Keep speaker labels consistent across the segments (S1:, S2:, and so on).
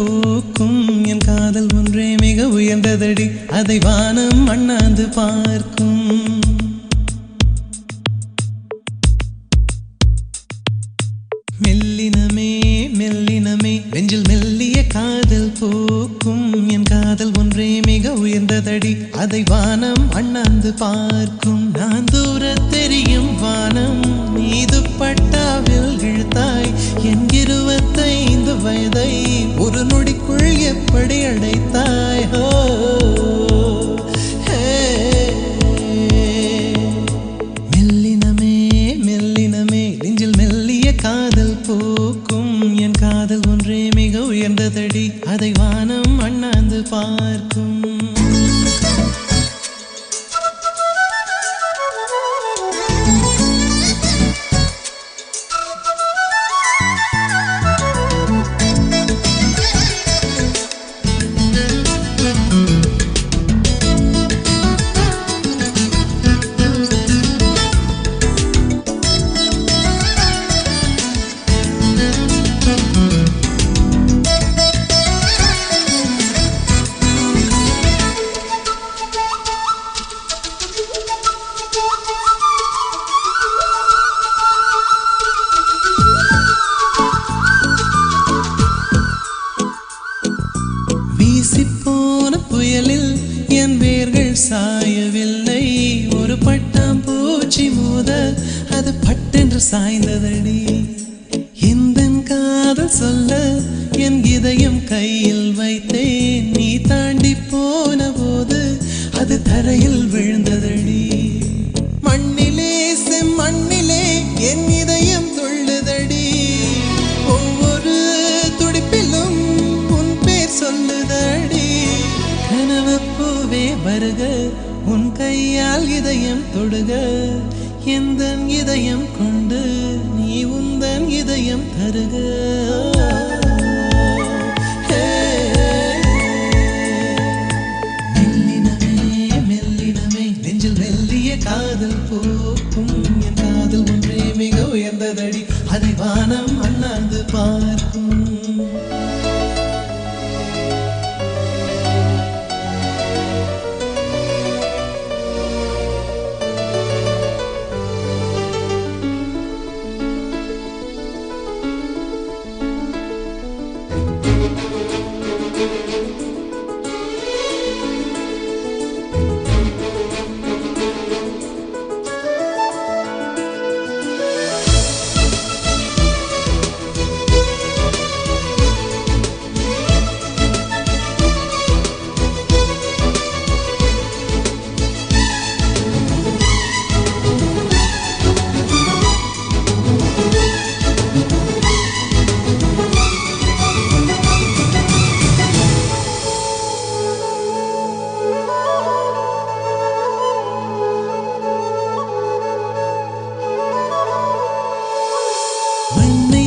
S1: பூக்கும் என் காதல் ஒன்றே மிக உயர்ந்ததடி அதை வானம் அண்ணாந்து பார்க்கும் மெல்லினமே மெல்லினமே நெஞ்சில் மெல்லிய காதல் பூக்கும் என் காதல் ஒன்றே மிக உயர்ந்ததடி அதை வானம் அண்ணாந்து பார்க்கும் நான் தூர தெரியும் வானம் மீது பட்டாவில் இழுத்தாய் என் 25 வயதை ஒரு நொடிக்குள் எப்படி அடைத்தாய் மெல்லினமே மெல்லினமே நெஞ்சில் மெல்லிய காதல் பூக்கும் என் காதல் ஒன்றே மிக உயர்ந்ததடி அதை வானம் அண்ணாந்து பார்க்கும் வீசிப்போன புயலில் என் வேர்கள் சாயவில்லை ஒரு பட்டாம்பூச்சி மோத அது பட்டென்று சாய்ந்ததடி எந்தன் காதல் சொல்ல என் இதயம் கையில் வைத்தேன் நீ தாண்டி போன போது அது தரையில் விழுந்ததடி மண்ணிலே செம்மண்ணிலே என் இதயம் துள்ளுதடி ஒவ்வொரு துடிப்பிலும் உன் பேர் சொல்லுதடி கனவு பூவே வருக உன் கையால் இதயம் தொடுக எந்தன் இதயம் கொண்டு நீ உந்தன் இதயம் தருக காதல் பூக்கும் என் காதல் ஒன்றே மிக உயர்ந்ததடி அதை வானம் அண்ணாந்து பார்க்கும்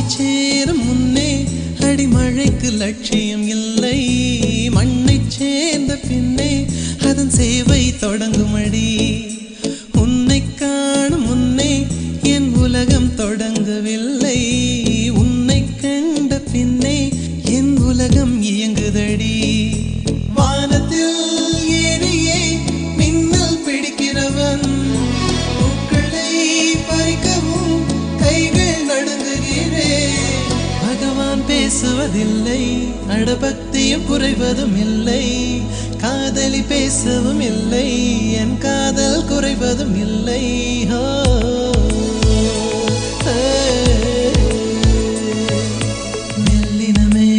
S1: சேரும் முன்னே அடிமழைக்கு லட்சியம் இல்லை மண்ணை சேர்ந்த பின்னே அதன் சேவை தொடங்கும் அடி உன்னை காணும் முன்னே என் உலகம் தொடங்கவில்லை உன்னை கண்ட பின்னே என் உலகம் இயங்குதடி வானத்தில் ஏறியே மின்னல் பிடிக்கிறவன் பூக்களை பறிக்கவும் கைகள் நடுங்குகிறேன் பகவான் பேசுவதில்லை அடபக்தியும் குறைவதும் இல்லை காதலி பேசவும் இல்லை என் காதல் குறைவதும் இல்லை மெல்லினமே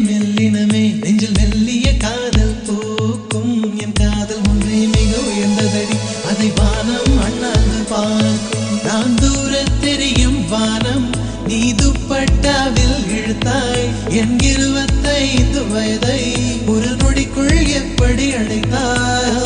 S1: மெல்லினமே நெஞ்சில் மெல்லிய காதல் பூக்கும் என் காதல் ஒன்றே மிக உயர்ந்ததடி அதை வானம் அண்ணாந்து பார்க்கும் நான் தூர தெரியும் வானம் நீ துப்பட்டாவில் இழுத்தாய் என் 25 வயதை ஒரு நொடிக்குள் எப்படி அடைத்தாய்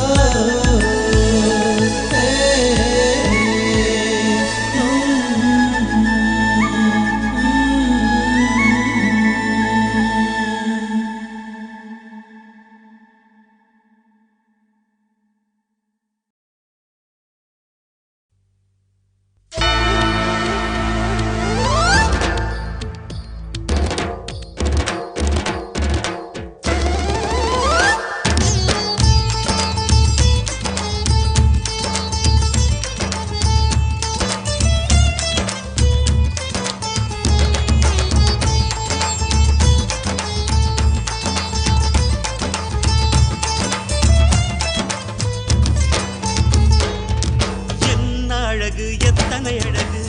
S2: அழகு எத்தனை அழகு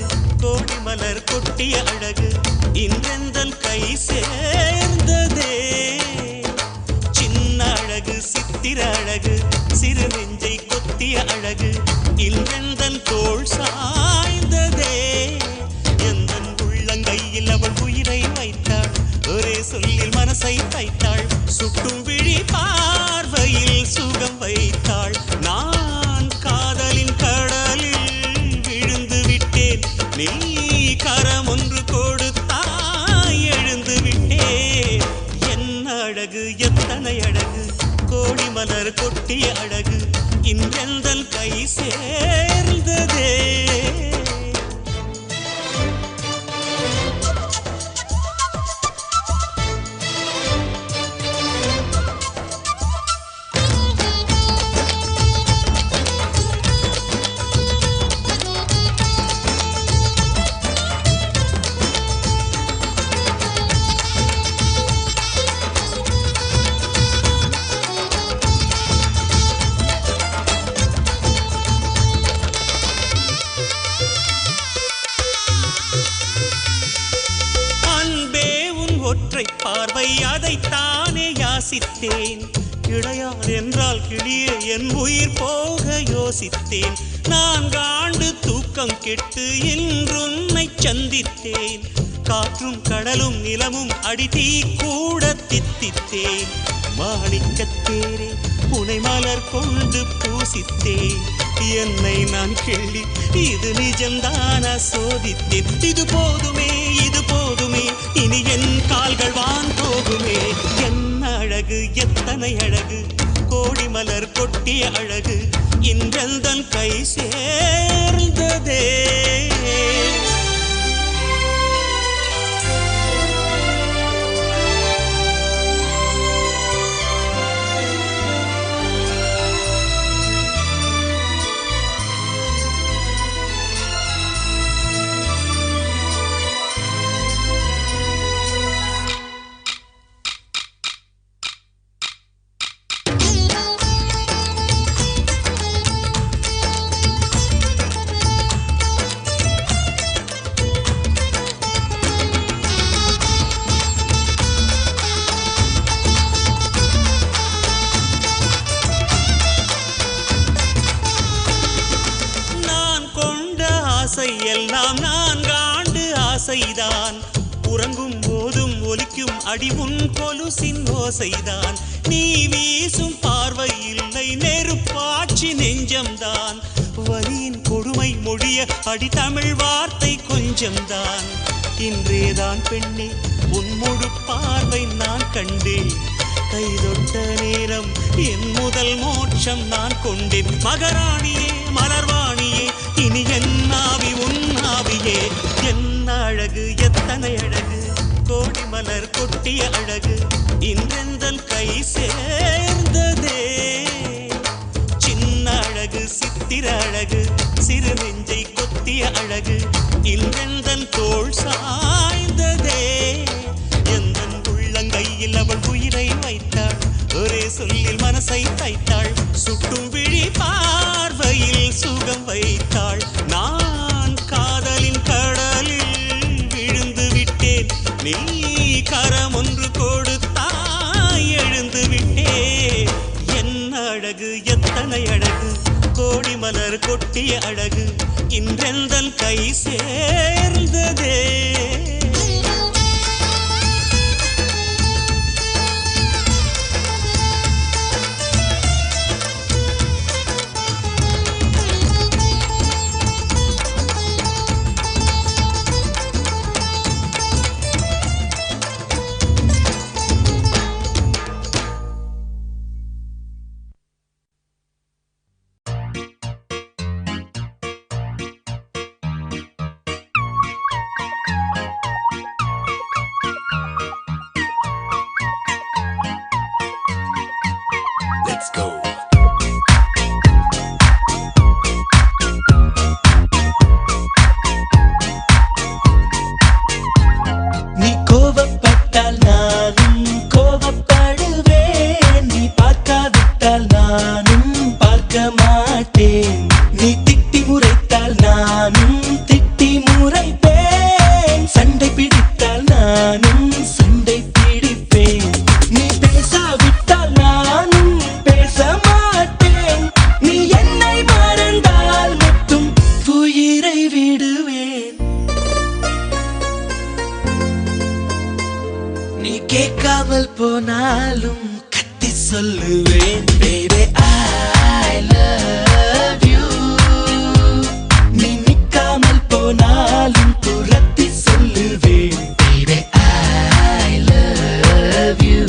S2: கோடி மலர் கொட்டிய அழகு இன்றெந்தன் கை சேர்ந்ததே சின்ன அழகு சித்திர அழகு சிறு நெஞ்சை கொத்திய அழகு இன்றெந்தன் தோள் சாய்ந்ததே எந்தன் உள்ளங்கையில் அவள் உயிரை வைத்தாள் ஒரே சொல்லில் மனசை தைத்தாள் சுட்டும் விழி பார்வையில் சுகம் வைத்தாள் நான் காதலின் கடலில் விழுந்து விட்டேன் நீ கரம் ஒன்று கொடுத்தாய் எழுந்து விட்டேன் என்ன அழகு எத்தனை அழகு கோடி மலர் கொட்டிய அழகு இன்றெந்தன் கை சேர்ந்ததே ஒற்றை பார்வை அதைத்தானே யாசித்தேன் கிடையாது என்றால் கிளியே என் உயிர் போக யோசித்தேன் நான் காண்டு தூக்கம் கெட்டு இன்றுன்னை சந்தித்தேன் காற்றும் கடலும் நிலமும் அடித்தீ கூட தித்தித்தேன் மாணிக்கத்தேரே உனை மலர் கொண்டு பூசித்தேன் என்னை நான் கேள்வி இது நிஜம்தானா சோதித்தேன் இது போதுமே இனி என் கால்கள் வான் போகுமே என்ன அழகு எத்தனை அழகு கோடி மலர் கொட்டிய அழகு இன்றெந்தன் கை சேர்ந்ததே எல்லாம் நான்காண்டு ஆசைதான் உறங்கும் போதும் ஒலிக்கும் அடி உன் கொலுசின் ஓசைதான் நீ வீசும் பார்வை இல்லை நெருப்பாட்சி நெஞ்சம்தான் வலியின் கொடுமை மொழிய அடி தமிழ் வார்த்தை கொஞ்சம்தான் இன்றேதான் பெண்ணே உன் முழு பார்வை நான் கண்டேன் கைதொட்ட நேரம் என் முதல் மோட்சம் நான் கொண்டேன் மகராணியே மலர்வாணியே இனி என் ஆவி உன் ஆவியே என்ன அழகு எத்தனை அழகு கோடி மலர் கொட்டிய அழகு இன்றெந்தன் கை சேர்ந்ததே சின்ன அழகு சித்திர அழகு சிறு நெஞ்சை கொத்திய அழகு இன்றெந்தன் தோள் சாய்ந்ததே எந்தன் உள்ளங்கையில் அவள் உயிரை வைத்தாள் ஒரே சொல்லில் மனசை தைத்தாள் சுட்டும் விழி பார்வையில் சுகம் வைத்தாள் நான் காதலின் கடலில் விழுந்து விட்டேன் நீ கரம் ஒன்று கொடுத்தாய் எழுந்து விட்டேன் என்ன அழகு எத்தனை அழகு கோடி மலர் கொட்டிய அழகு இன்றெந்தன் கை சேர்ந்ததே
S3: பிடித்தால் நானும் திட்டி முறைப்பேன், சண்டை பிடித்தால் நானும் சண்டை பிடிப்பேன். நீ பேசாவிட்டால் நானும் பேச மாட்டேன், நீ என்னை மறந்தால் மட்டும் உயிரை விடுவேன். நீ கேட்காமல் போனாலும் கத்தி சொல்லுவேன், baby I love you. நீ நிக்காமல் போனாலும் துரத்தி சொல்லுவேன், baby I love you.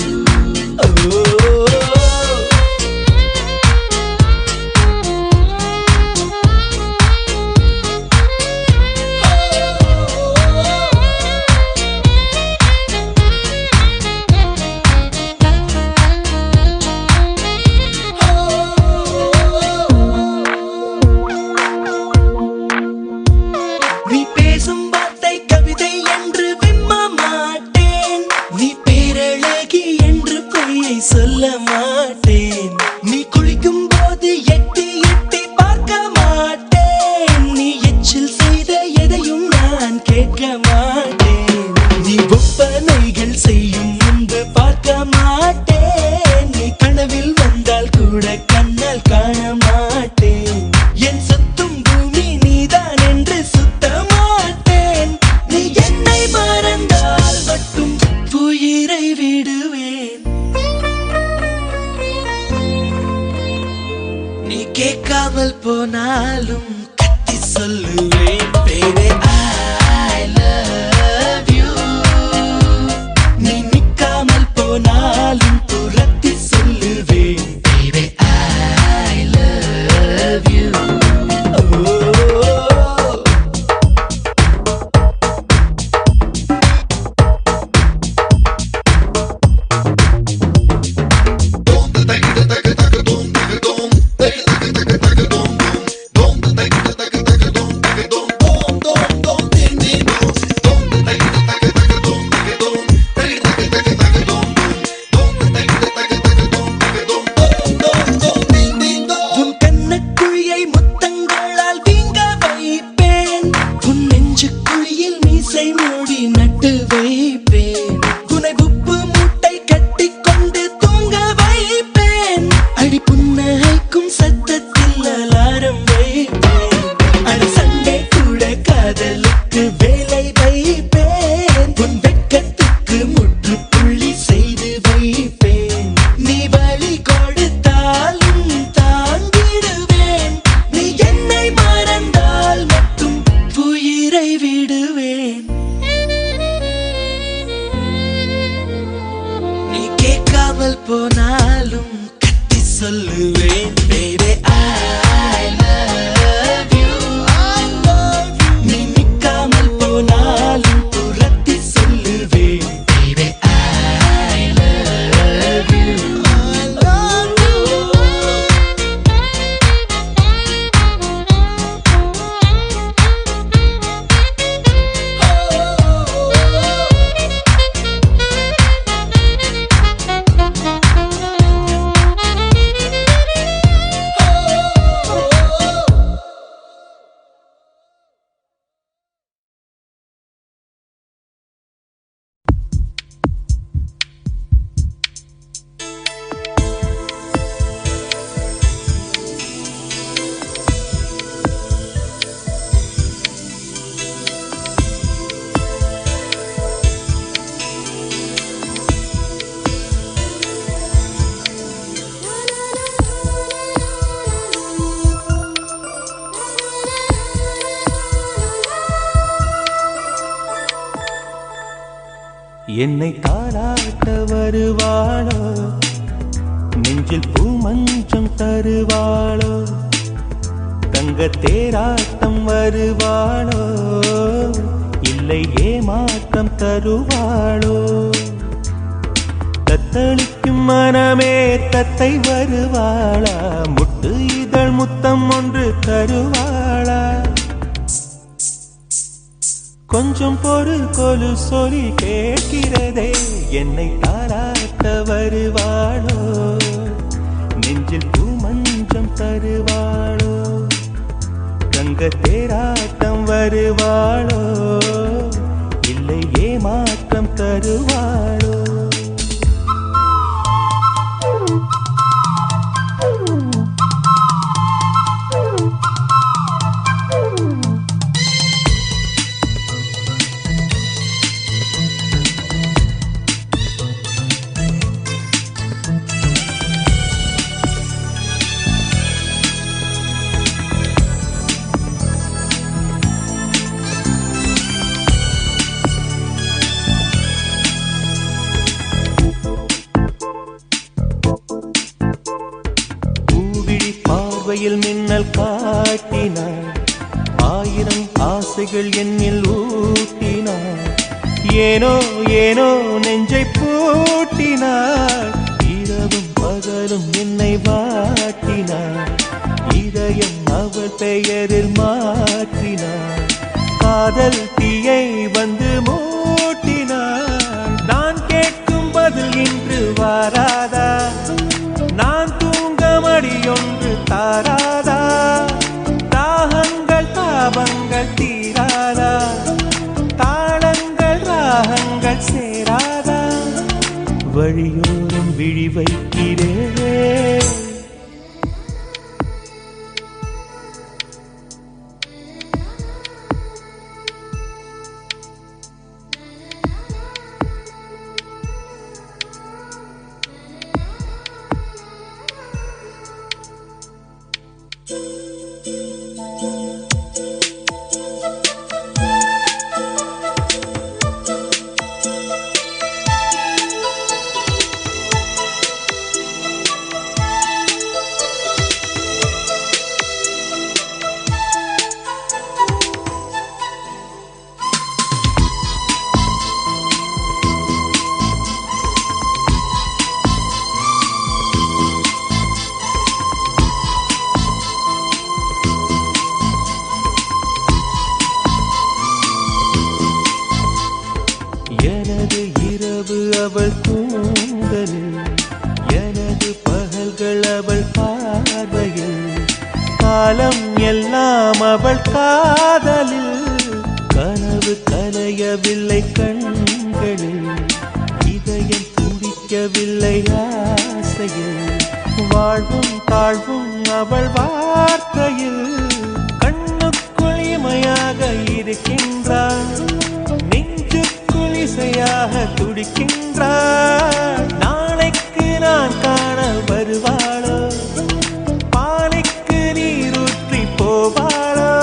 S3: நீ பேசும் வார்த்தை கவிதை என்று விம்ம மாட்டேன், நீ பேரழகி என்று பொய்யை சொல்ல மாட்டேன். நீ குளிக்கும் போது எட்டி எட்டி பார்க்க மாட்டேன், நீ எச்சில் செய்த எதையும் நான் கேட்க மாட்டேன். நீ ஒப்பனைகள் செய்யும் முன்பு பார்க்க மாட்டேன், நீ கனவில் வந்தால் கூட கண்ணால் காண மாட்டேன். என் சுத்தும் பூமி நீதான் என்று சுத்த மாட்டேன், நீ என்னை மறந்தால் மட்டும் உயிரை விடுவேன். நீ கேட்காமல் போனாலும் கத்தி சொல்லுவேன், baby I love you. நீ நிக்காமல் போனாலும் துரத்தி சொல்லுவேன், baby I love you. உன் கண்ணக்குழியை முத்தங்களால் வீங்க வைப்பேன், உன் நெஞ்சுக்குழியில் மீசை மூடி நட்டு வைப்பேன். உன்னை உப்பு மூட்டை கட்டிக்கொண்டு தூங்க வைப்பேன், அடி புன்னகைக்கும் சத்தத்தில் அலாரம் வைப்பேன். அட சண்டை கூட காதலுக்கு வேலை வைப்பேன், உன் வெட்கத்துக்கு முற்றுப்புள்ளி செய்து வைப்பேன். நீ வலி கொடுத்தாலும் தாங்கிடுவேன், நீ என்னை மறந்தால் மட்டும் உயிரை விடுவேன். நீ கேட்காமல் போனாலும் கத்தி சொல்லுவேன், baby I love you. நீ நிக்காமல் போனாலும் துரத்தி சொல்லுவேன், baby I love you.
S1: என்னை தாளாட்ட வருவாளோ, நெஞ்சில் பூமஞ்சம் தருவாளோ, தங்க தேராட்டம் வருவாளோ, இல்லை ஏமாற்றம் தருவாளோ. தத்தளிக்கும் மனமே தத்தை வருவாளா, முட்டு இதழ் முத்தம் ஒன்று தருவாளா. கொஞ்சம் பொறு கொலு சொல்லி கேட்கிறதே, என்னை தாராட்ட வருவாளோ, நெஞ்சில் பூமஞ்சம் தருவாளோ,
S4: தங்க தேராட்டம் வருவாளோ இல்லை ஏமாற்றம் தருவாளோ? பார்வையில் மின்னல் காட்டினார், ஆயிரம் ஆசைகள் என்னில் ஊட்டினார். ஏனோ ஏனோ நெஞ்சை பூட்டினார், இரவும் பகலும் என்னை வாட்டினார். இதயம் அவள் பெயரில் மாற்றினார், காதல் தீயை வந்து மூட்டினார். நான் கேட்கும் பதில் இன்று வாராதா, நான் தூங்க மடியொன்று தாராதா, தாகங்கள் தாபங்கள் தீராதா, தாளங்கள் ராகங்கள் சேராதா, வழியோரம் விழி வைக்கிறேன். எனது இரவு அவள் தூங்கலில், எனது பகல்கள் அவள் பார்வையில், காலம் எல்லாம் அவள் காதலில். கனவு கலையவில்லை கண்களில், இதயம் துடிக்கவில்லை ஆசையில். வாழ்வும் தாழ்வும் அவள் வார்த்தையில், கண்ணுக்குள் இமையாக இருக்கின்றாள், இசையாக துடிக்கின்றாள். நாளைக்கு நான் காண வருவாளோ, பாலைக்கு நீரூற்றி போவாளோ,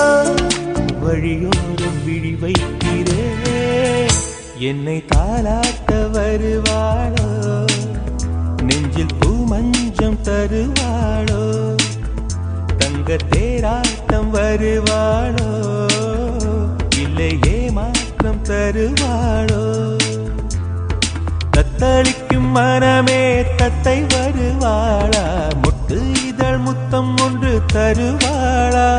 S4: வழியோரம் விழி வைக்கிறேன். என்னை தாலாட்ட வருவாளோ, நெஞ்சில் பூமஞ்சம் தருவாளோ, தங்க தேராட்டம் வருவாளோ இல்லை ஏமாற்றம் தருவாளோ? தத்தளிக்கும் மனமே தத்தை வருவாளா, முட்டு இதழ் முத்தம் ஒன்று தருவாளா?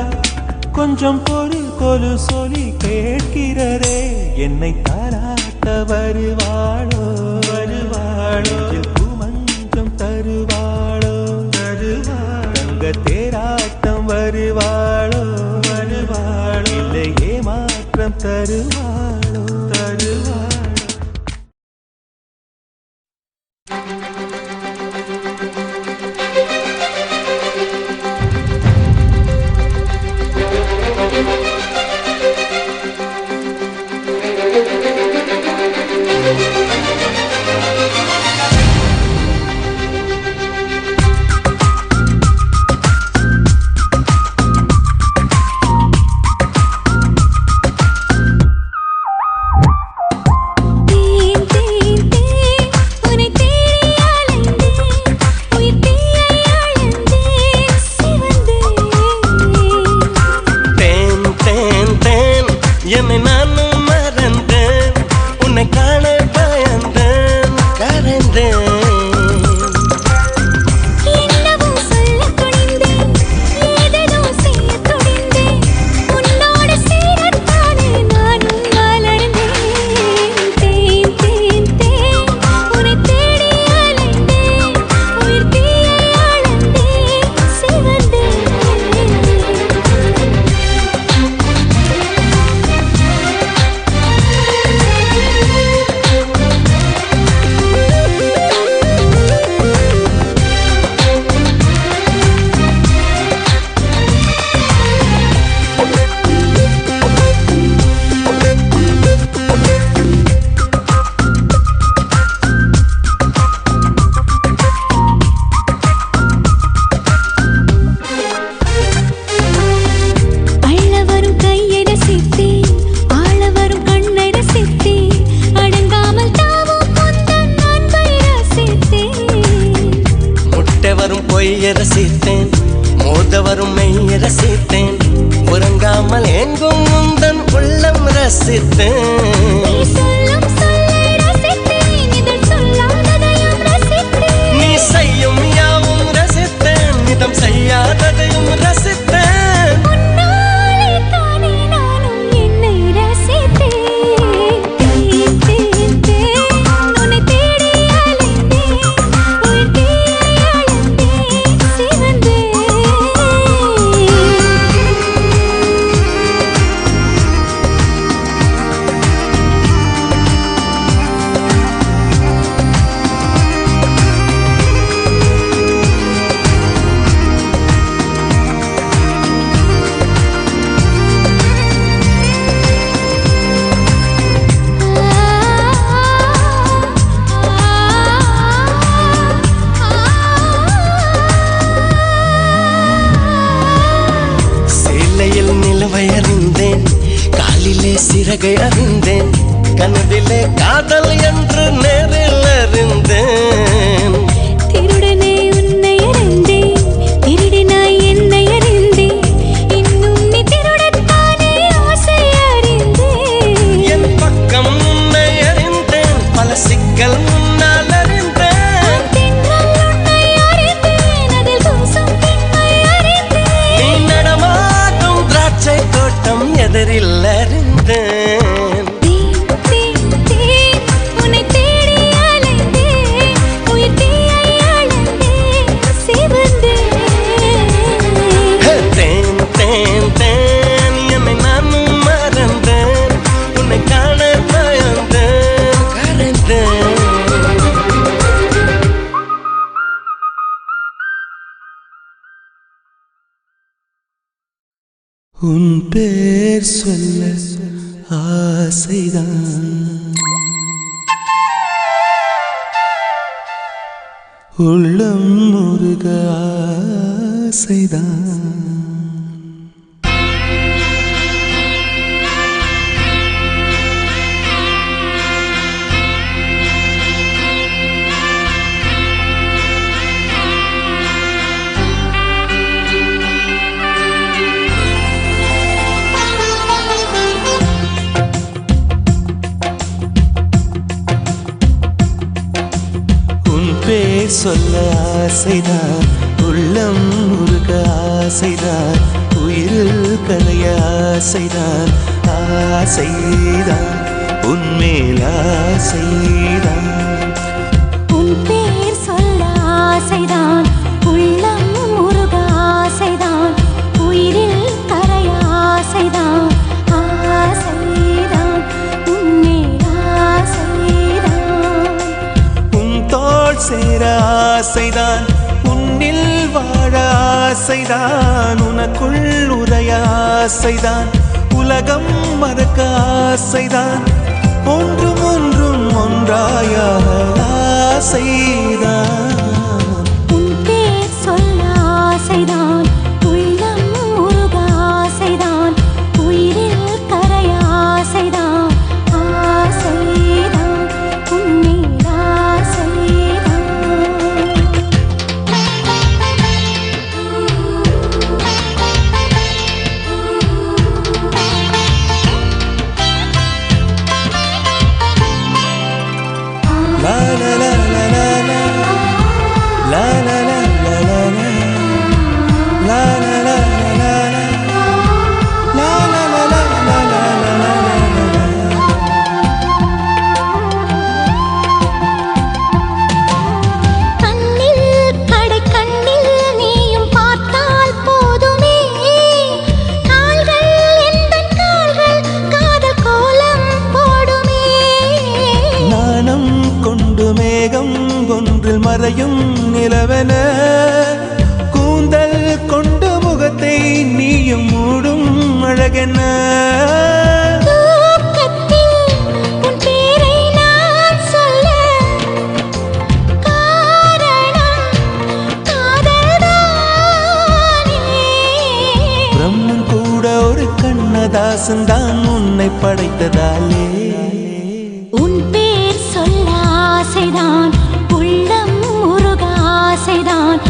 S4: கொஞ்சம் பொறு கொலு சொல்லி கேட்கிறதே, என்னை தாராட்ட வருவாளோ வருவாளோ? பூமஞ்சம் தருவாளோ தருவாளோ? தங்க தேராட்டம் வருவாளோ வருவாளோ இல்லை ஏமாற்றம் தருவாளோ தருவாளோ?
S3: ரசித்தேன்.
S5: நீ சொல்லும் சொல்லை ரசித்தேன், இதழ் சொல்லாததையும் ரசித்தேன்.
S3: நீ செய்யும் யாவும் ரசித்தேன், நிதம் செய்யாததையும் ரசித்தேன்.
S5: உன்னாலே தானே நானும் என்னை ரசித்தேன். தேன், தேன், தேன், உன்னை தேடி அலைந்தேன். உயிர் தீயை அழந்தேன், சிவந்தேன்.
S3: சேலையில் நிலவை அறிந்தேன், காலிலே சிறகை அறிந்தேன், கனவிலே காதல் என்று நேரில் அறிந்தேன்.
S5: திருடனே உன்னை அறிந்தேன், திருடினாய் என்னை அறிந்தேன். இன்னும் நீ திருடத்தானே ஆசை அறிந்தேன்.
S3: என் பக்கம் உன்னை அறிந்தேன், பல சிக்கல் முன்னால் அறிந்தேன்.
S5: தென்றல் உன்னை அறிந்தேன், அதில் தூசும் பெண்மை அறிந்தேன்.
S3: நீ நடமாடும் திராட்சை தோட்டம் எதிரில் அறிந்தேன்.
S5: தேன், தேன், தேன், உன்னை தேடி அலைந்தேன். உயிர் தீயை அழந்தேன், சிவந்தேன்.
S3: தேன் தேன் தேன் என்னை நானும் மறந்தேன், உன்னை காண பயந்தேன், கரைந்தேன். உன் பேர் சொல்ல ஆசைதான், உள்ளம் முருக ஆசைதான். உன் பேர் சொல்ல ஆசைதான், உள்ளம் முருக ஆசைதான், உயிரில் கலைய ஆசைதான், ஆசைதான், உன்மேல் ஆசைதான்.
S5: உன் பேர் சொல்ல ஆசைதான், உள்ளம் முருக ஆசைதான், உயிரில் கரைய ஆசைதான், ஆசைதான், உன்மேல் ஆசைதான்.
S3: உன் தோள் சேர ஆசைதான், உன்னில் வாழ ஆசைதான், உனக்குள் உரைய ஆசைதான், உலகம் மறக்க ஆசைதான், ஒன்றும் ஒன்றும் ஒன்றாயாக ஆசைதான்.
S5: உன் பேர் சொல்ல ஆசைதான், உள்ளம் முருக ஆசைதான், உயிரில் கரைய ஆசைதான், ஆசைதான், உன்மேல் ஆசைதான்.
S3: La la la la la la, la la la la la la, la la la la la la, la la la la la la la la.
S5: கண்ணில் கடை கண்ணில் நீயும் பார்த்தால் போதுமே, கால்கள் எந்தன் கால்கள் காதல் கோலம் போடுமே.
S3: நாணம் கொண்டு மேகம் ஒன்றில் மறையும் நிலவென, கூந்தல் கொண்டு முகத்தை நீயும் மூடும் அழகென.
S5: தூக்கத்தில் உன் பேரை நான் சொல்ல காரணம் காதல்தானே.
S3: பிரம்மன் கூட ஒரு கண்ணதாசன் தான் உன்னை படைத்ததாலே.
S5: உன் பேர் சொல்ல ஆசைதான், உள்ளம் முருக ஆசைதான்,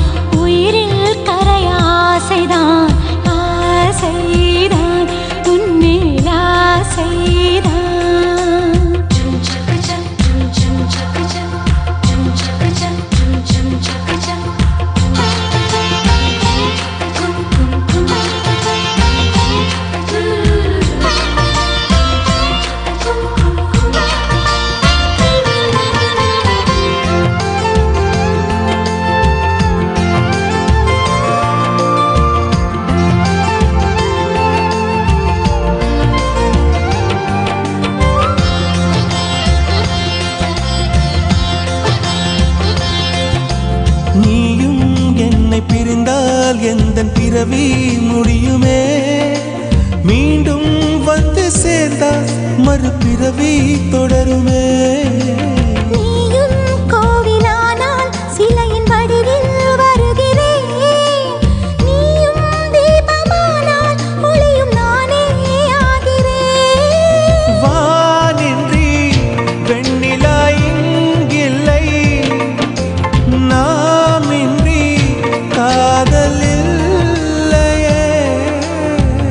S5: உயிரில் கரைய ஆசைதான், ஆசைதான், உன்மேல் ஆசைதான்.
S3: இந்த பிறவி முடியுமே மீண்டும் வந்து சேர்ந்தால் மறுபிறவி தொடருமே
S5: நீயும் கோவிலானால் சிலையின் வடிவில் வருகிறேன் நீயும் தீபமானால் ஒளியும் நானே ஆகிறேன்
S3: வானின்றி வெண்ணிலா இங்கில்லை நாமின்றி காதல் இல்லையே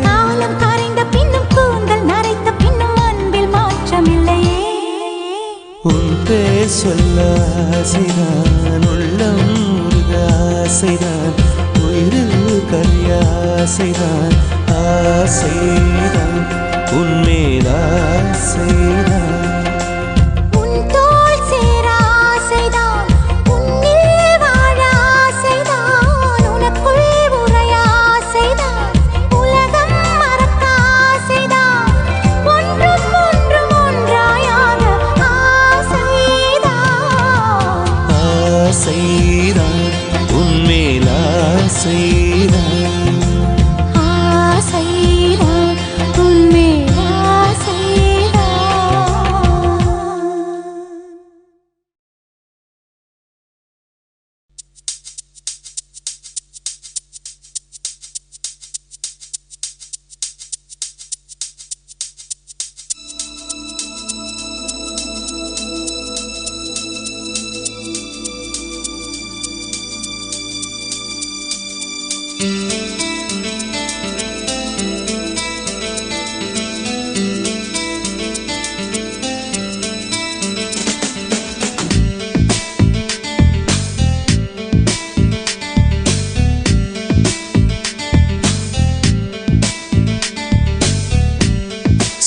S5: காலம் கரைந்த பின்னும் கூந்தல் நரைத்த பின்னும் அன்பில் மாற்றமில்லையே
S3: உன் பேர் சொல்ல ஆசைதான் உள்ளம் உருக ஆசைதான் உயிரில் கரிய ஆசைதான் ஆசைதான் உன்மேல் ஆசைதான்
S5: உன் தோள் சேர ஆசைதான் உன்னில் வாழ ஆசைதான் உனக்குள் உறைய ஆசைதான் உலகம் மறக்க ஆசைதான் ஒன்றும் ஒன்றும் ஒன்றாயாக ஆசைதான்
S3: ஆசைதான் உன்மேல் ஆசைதான்
S5: ஆசைதான் உன்மேல் ஆசைதான்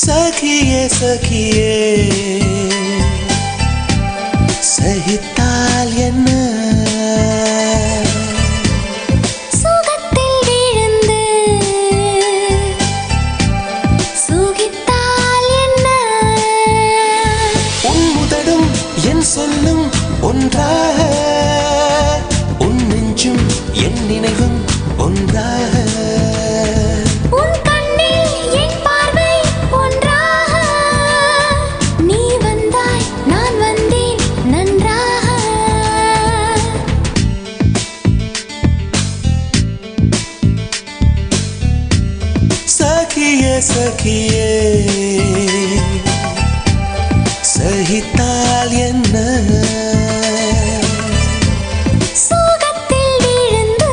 S3: सखिए सखिए सहिताल என்ன
S5: சுகத்தில் விழுந்து சுகித்தால் என்ன
S3: உன் உதடும் என் சொல்லும் ஒன்றாக உன் நெஞ்சும் என் நினைவும் ஒன்றாக
S5: உன் கண்ணில் என் பார்வை ஒன்றாக நீ வந்தாய் நான் வந்தேன் நன்றாக
S3: सखिए सखिए सहिताल என்ன
S5: சுகத்தில் விழுந்து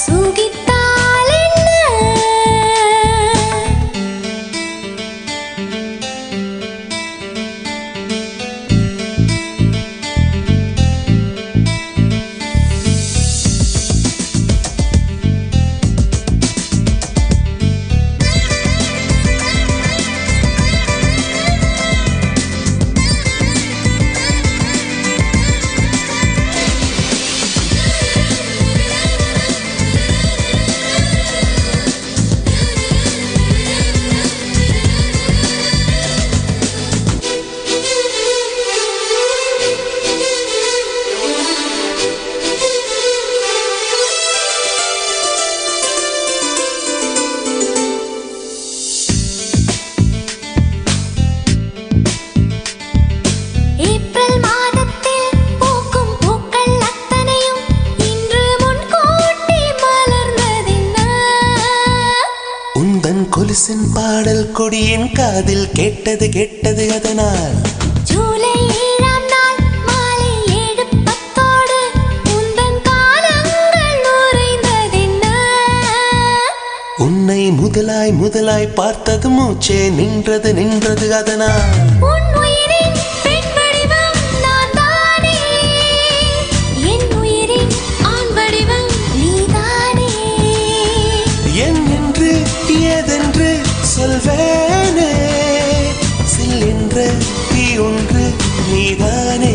S5: சுகித்தால் என்ன ஏப்ரல் மாதத்தில் பூக்கும் பூக்கள் அத்தனையும் இன்று முன்கூட்டி மலர்ந்ததென்ன
S3: உந்தன் கொலுசின் பாடல் கொடியின் காதில் கேட்டது கேட்டது அதனால்
S5: ஜூலை 7ஆம் நாள் மாலை 7:10 உந்தன் காலங்கள் நுரைந்ததென்ன
S3: உன்னை முதலாய் முதலாய் பார்த்தது மூச்சே நின்றது நின்றது அதனால்
S5: உன் உயிரின் பெண் வடிவம் நான் தானே என் உயிரின் ஆண் வடிவம் நீதானே
S3: என் என்று ஏதென்று சொல்வேனே சில்லென்ற தீ ஒன்று நீதானே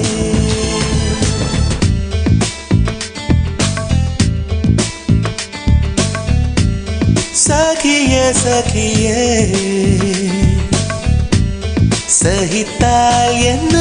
S3: सखिए सखिए सहिताल என்ன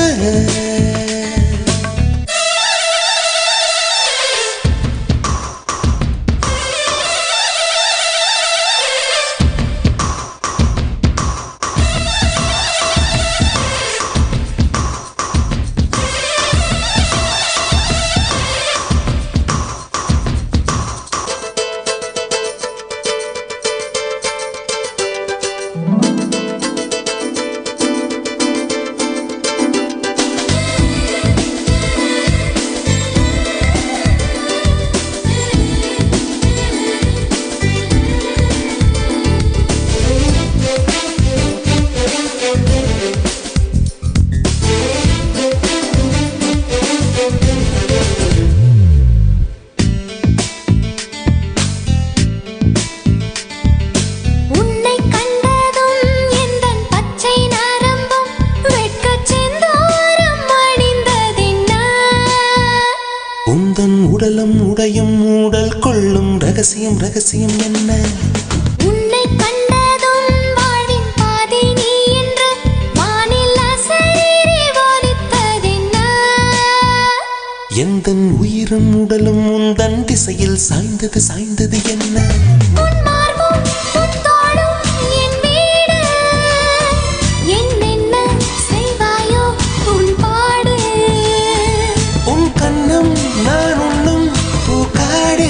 S3: ரகசியம் ரகசியம் என்ன
S5: உன்னை கண்டதும் வாழ்வின் பாதை நீ என்று வானில் அசரீரி ஒலித்ததென்ன
S3: எந்தன் உயிரும் உடலும் உந்தன் திசையில் சாய்ந்தது சாய்ந்தது என்ன
S5: உன் மார்பும் உன் தோளும் என் வீடு என்னென்ன செய்வாயோ உன் பாடு
S3: உன் கண்ணம் நான் உண்ணும் பூக்காடு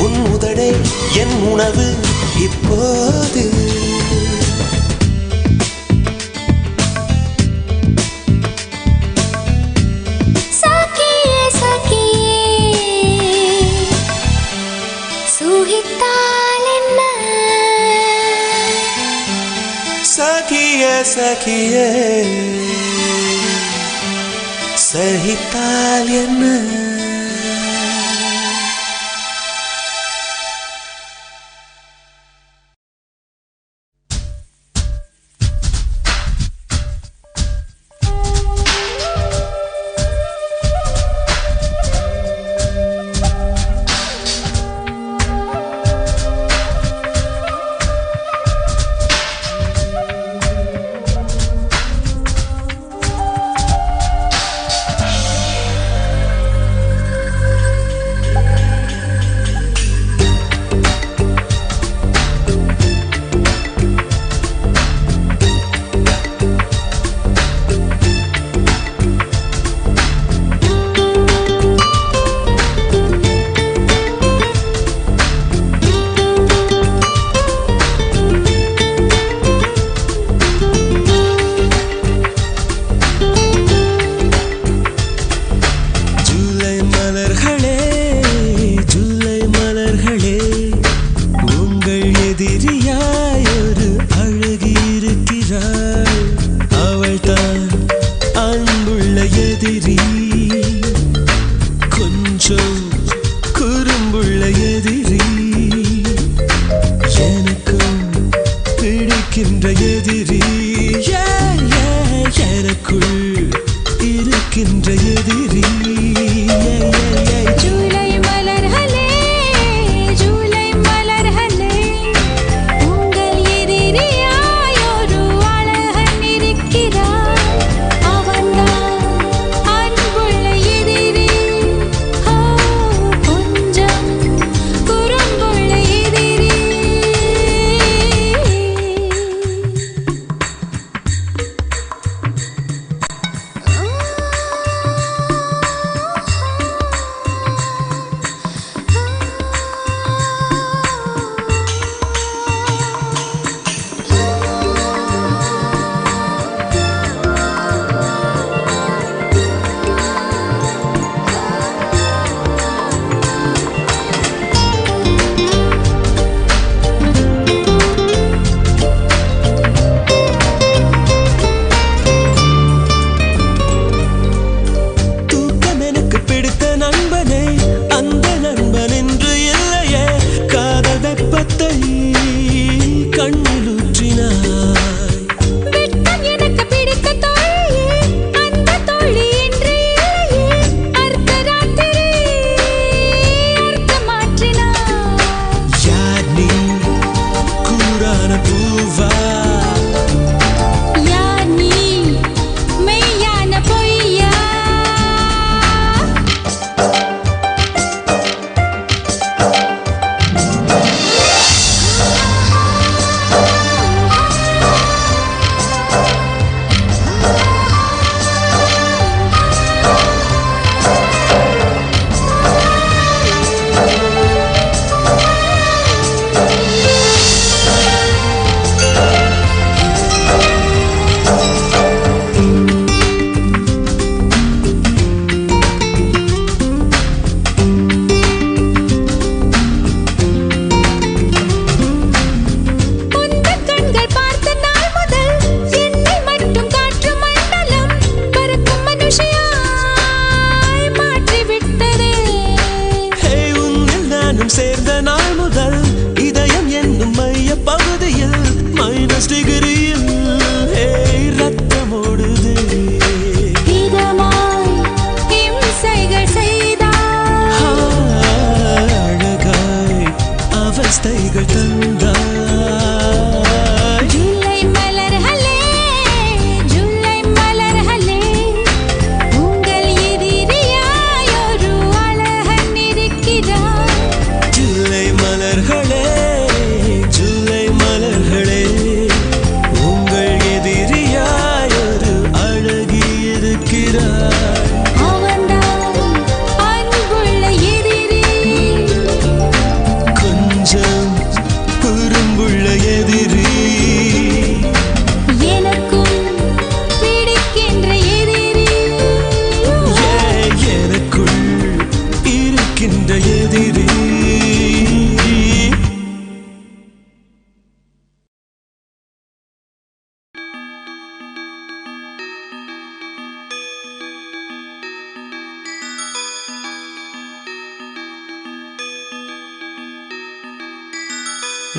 S3: உன் உதடே என் உணவு இப்போது
S5: சகியே சகியே சுகித்தால் என்ன
S3: சகியே சகியே சகித்தால் என்ன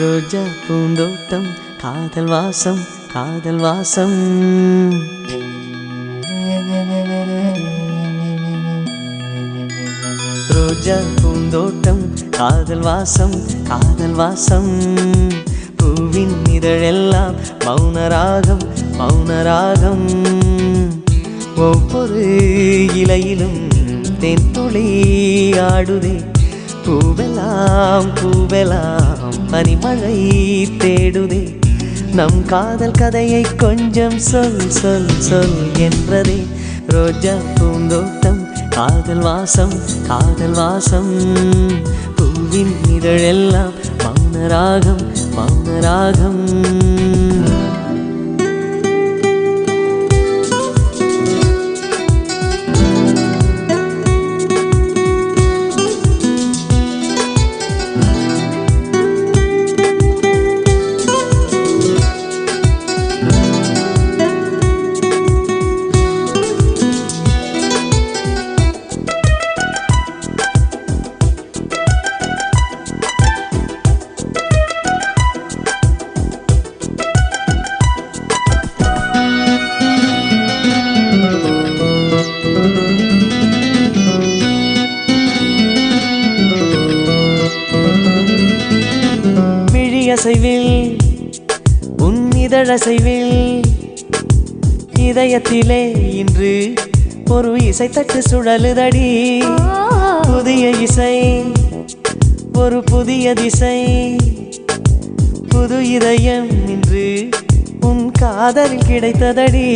S3: ரோஜா பூந்தோட்டம் காதல் வாசம் காதல் வாசம். ரோஜா பூந்தோட்டம் காதல் வாசம் காதல் வாசம். பூவின் இதழெல்லாம் மௌனராகம் மௌனராகம். ஒவ்வொரு இலையிலும் தென்துளி ஆடுதே. பூவெல்லாம் பூவெல்லாம் பனிமழை தேடுதே. நம் காதல் கதையை கொஞ்சம் சொல் சொல் சொல் என்றதே. ரோஜா பூந்தோட்டம் காதல் வாசம் காதல் வாசம். பூவின் இதழெல்லாம் மௌனராகம் மௌனராகம். அசைவில் உன் இதழசைவில் இதயத்திலே இன்று ஒரு இசைத்தட்டு சுழலுதடி. புதிய இசை ஒரு புதிய திசை. புது இதயம் இன்று உன் காதலில் கிடைத்ததடி.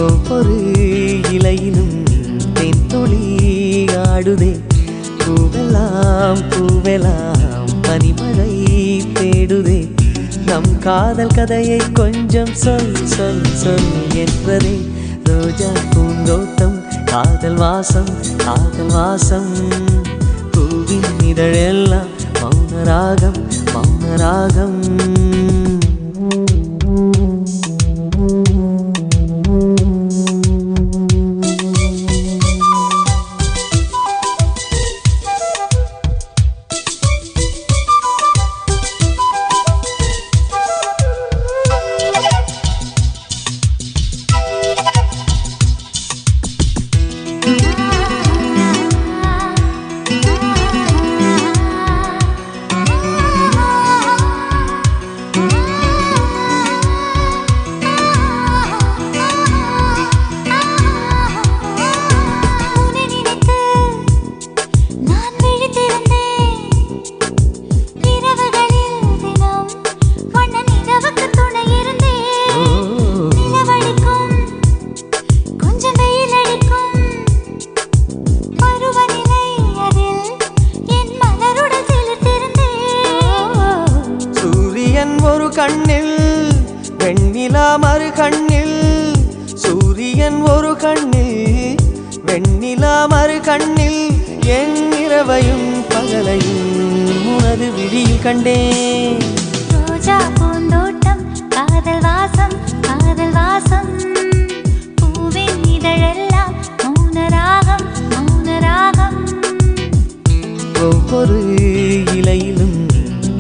S3: ஒவ்வொரு இலையிலும் தென்துளி ஆடுதே. பூவெல்லாம் பூவெல்லாம் பனிமழை தேடுதே. நம் காதல் கதையை கொஞ்சம் சொல் சொல் சொல் என்றதே. ரோஜா பூந்தோட்டம் காதல் வாசம் காதல் வாசம். பூவின் இதழெல்லாம் மௌனராகம் மௌனராகம். ஒரு கண்ணில் வெண்ணிலா மறு கண்ணில். சூரியன் ஒரு கண்ணில் வெண்ணிலா மறு கண்ணில். என் இரவையும் பகலையும் உனது விழியில் கண்டேன்.
S5: ரோஜா பூந்தோட்டம் காதல் வாசம் காதல் வாசம். பூவின் இதழெல்லாம் மௌனராகம் மௌனராகம்.
S3: ஒவ்வொரு இலையிலும்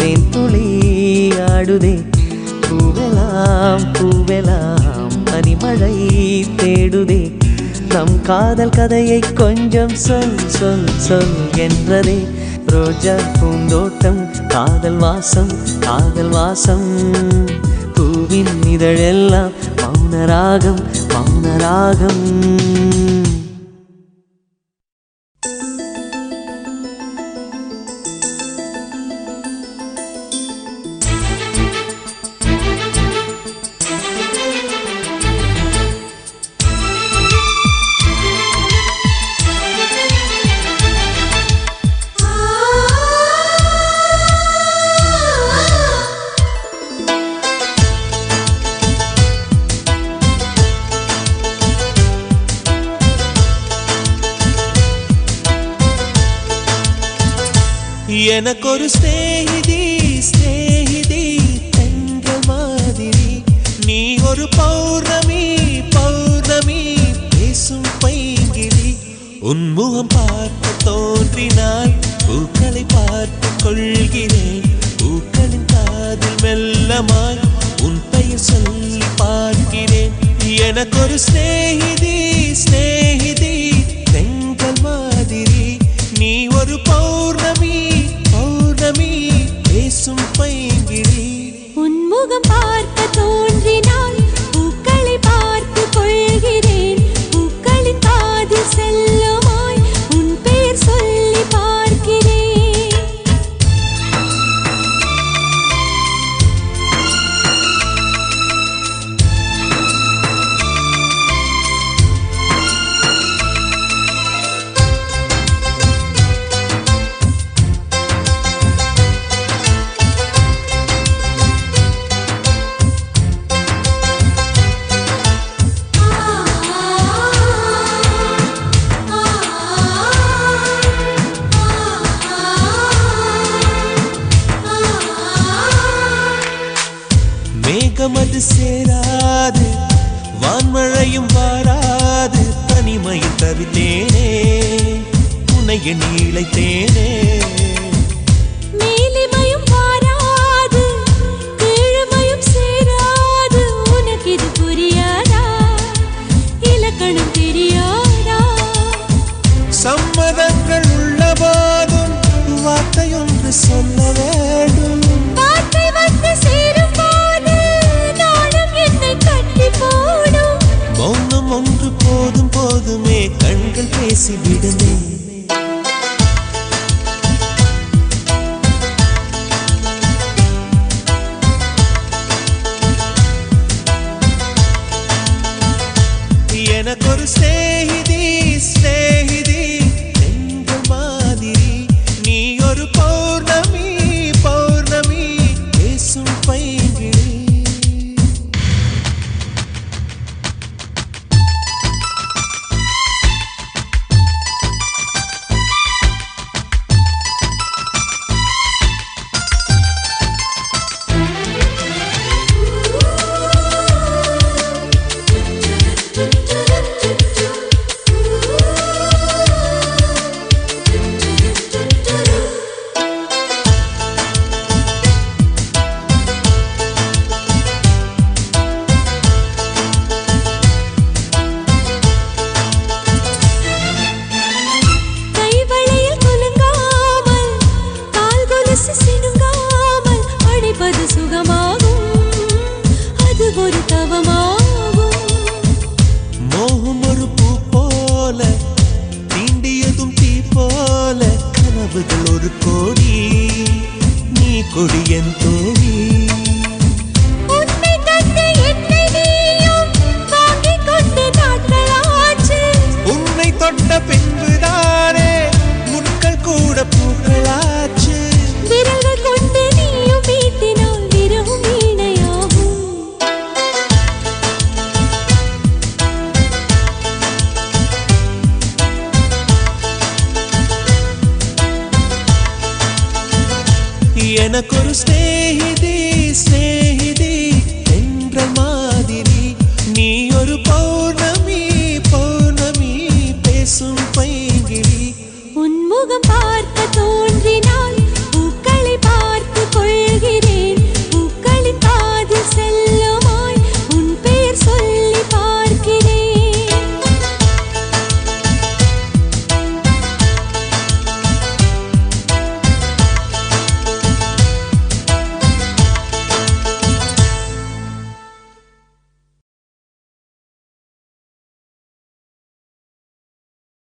S3: தென்துளி ஆடுதே. பூவெல்லாம் பூவெல்லாம் பனிமழை தேடுதே. நம் காதல் கதையை கொஞ்சம் சொல் சொல் சொல் என்றதே. ரோஜா பூந்தோட்டம் காதல் வாசம் காதல் வாசம். பூவின் இதழெல்லாம் மௌனராகம் மௌனராகம்.
S4: எனக்கொரு ஸ்நேகிதி ஸ்நேகிதி தென்றல் மாதிரி, நீ ஒரு பௌர்ணமி பௌர்ணமி பேசும் பைங்கிளி. உன்முகம் பார்த்து தோன்றினால் பூக்களை பார்த்து கொள்கிறேன். பூக்களின் காதில் மெல்லமாய் உன் பெயர் சொல்லி பார்க்கிறேன். எனக்கொரு ஸ்நேகிதி ஸ்நேகிதி தென்றல் மாதிரி, நீ ஒரு பௌர்ணமி பௌர்ணமி பேசும் பைங்கிளி.
S5: உன்முகம் பார்க்க தோன்றினால் பூக்களை பார்த்து கொள்கிறேன். பூக்களின் காதில் செல்லுமாய் உன் பெயர் சொல்லி பார்க்கிறேன்.
S4: மேகமது சேராது வான்மழையும் வாராது, தனிமையில் தவித்தேனே உன்னை எண்ணி இழைத்தேனே.
S5: மேலிமையும் வாராது கீழ்மையும் சேராது, உனக்கு இது புரியாதா? இலக்கணம் தெரியாதா?
S4: சம்மதங்கள் உள்ள போதும் வார்த்தையொன்று சொல்ல வேண்டும்.
S5: வார்த்தை வந்து சேரும் போது நானும் என்னை கட்டி போடும்.
S4: மௌனம் ஒன்று போதும் போதுமே, கண்கள் பேசிவிடுமே. எனக்கொரு ஸ்நேகிதி ஸ்நேகிதி தென்றல் மாதிரி, நீ ஒரு பௌர்ணமி பௌர்ணமி பேசும் பைங்கிளி.
S5: கைவளையில் குலுங்காமல் கால் கொலுசு சினுங்காமல் அழைப்பது சுகமாகும், அது ஒரு தவமாகும்.
S4: மோகம் ஒரு பூ போல தீண்டியதும் தீ போல, கனவுகள் ஒரு கோடி நீ கொடி என் தோழி.
S5: உன்னை கண்டு என்னை நீயும் வாங்கிக் கொண்டு நாட்களாச்சு.
S4: உன்னை தொட்ட பின்புதானே முட்கள் கூட பூக்களாச்சு.
S5: விரல்கள் கொண்டு நீயும் மீட்டினால் விரவும் வீணையாகும்.
S4: எனக்கொரு ஸ்நேகிதி